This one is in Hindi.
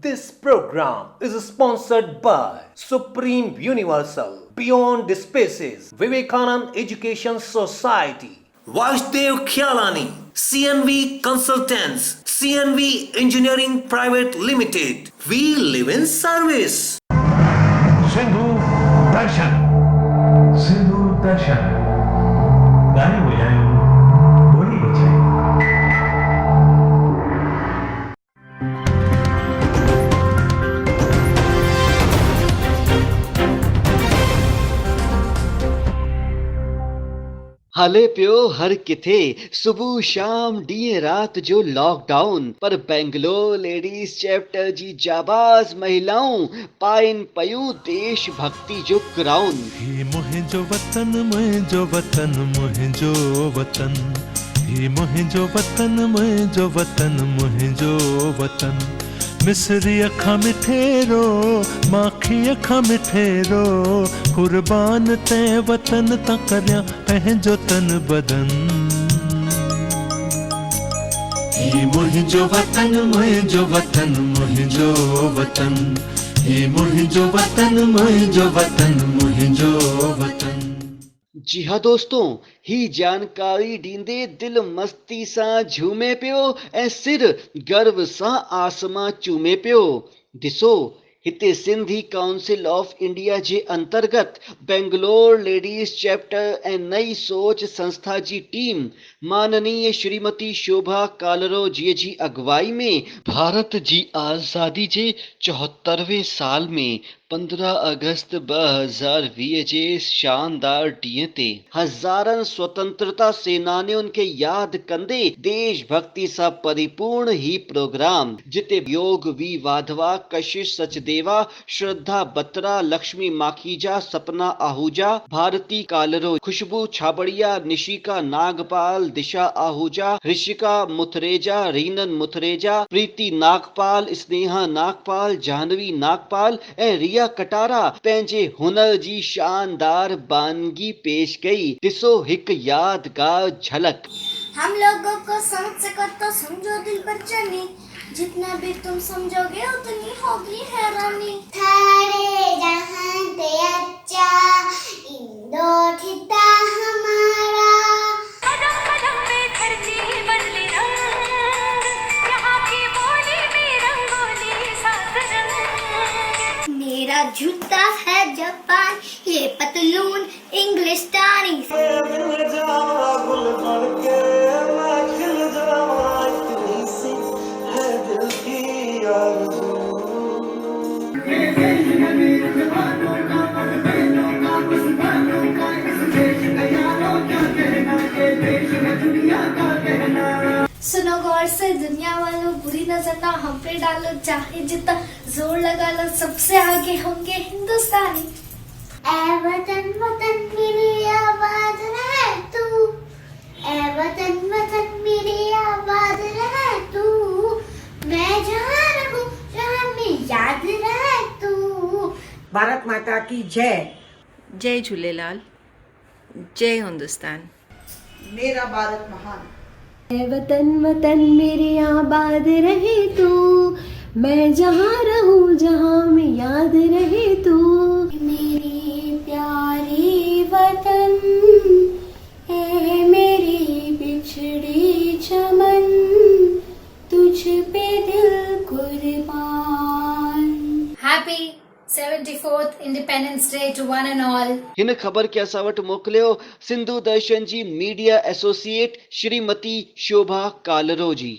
This program is sponsored by Supreme Universal, Beyond the Spaces, Vivekanand Education Society, Vasudev Khyalani, CNV Consultants, CNV Engineering Private Limited. We live in service. Sindhu दर्शन गाने बजायो बोली बजाई हले पियो हर किथे सुबह शाम डीए रात जो लॉकडाउन पर बेंगलोर लेडीज चैप्टर जी जाबाज महिलाओं पाइन पयू देश भक्ति जो क्राउन। ही मुहिंजो वतन मुहिंजो वतन मुहिंजो वतन ही मुहिंजो वतन मुहिंजो वतन मुहिंजो वतन मिसरी अखा मिठेरो माखी अखा मिठेरो कुर्बान ते वतन ता करया पंहिंजो तन बदन। ही मुहिंजो वतन मुहिंजो वतन मुहिंजो वतन ही मुहिंजो वतन मुहिंजो वतन मुहिंजो वतन। जी हाँ दोस्तों, ही जानकारी डींदे दिल मस्ती सां झूमे पियो ऐं सिर गर्व सां आसमां चूमे पियो। ॾिसो हिते सिंधी काउंसिल ऑफ इंडिया जे अंतर्गत बेंगलोर लेडीज चैप्टर ऐं नई सोच संस्था जी टीम माननीय श्रीमती शोभा कालरो जी जी अगवाई में भारत जी आज़ादी जे 74वें साल में 15 अगस्त 2020 जे शानदार ॾींहं ते हज़ारनि स्वतंत्रता सेनानियुनि खे यादि कंदे देशभक्ति सां परिपूर्ण ही प्रोग्राम जिते योग वी वाधवा, कशिश सचदेवा, श्रद्धा बत्रा, लक्ष्मी माखीजा, सपना आहूजा, भारती कालरो, खुशबू छाबड़िया, निशिका नागपाल, दिशा आहूजा, ऋषिका मुथरेजा, रीनन मुथरेजा, प्रीति नागपाल, स्नेहा नागपाल, जाह्नवी नागपाल ऐं रिया कटारा पंहिंजे हुनर जी शानदार बानगी पेश कई। ॾिसो हिकु यादगार झलक। हम लोगों को समझ सको तो समझो दिल बच्चनी, जितना भी तुम समझोगे उतनी होगी हैरानी। थारे जहां ते अच्छा इंदो ठिता हमारा कदम कदम पे धरती बदले रंग, यहाँ की बोली में रंगोली सात रंग। मेरा जूता है जापान, ये पतलून इंग्लिस्तानी। सुनो गौर से दुनिया वालों, बुरी नजर ना हम पे डालो, चाहे जितना जोर लगा लो सबसे आगे होंगे हिंदुस्तानी। ऐ वतन वतन मेरी आवाज रहे तू, ऐ वतन वतन मेरी आवाज रहे तू, मैं जहाँ रहूं जहाँ में याद रहे तू। भारत माता की जय। जय झूलेलाल, जय हिंदुस्तान। मेरा भारत महान। ऐ वतन वतन मेरे आबाद रहे तू, मैं जहाँ रहूं जहाँ में याद रहे तू। मेरी प्यारी वतन है मेरी बिछड़ी चमन, तुझ पे दिल कुर्बान। Happy 74th Independence Day to one and all. हिन ख़बर खे असां वटि मोकिलियो सिंधु दर्शन जी मीडिया एसोसिएट श्रीमती शोभा कालरो जी।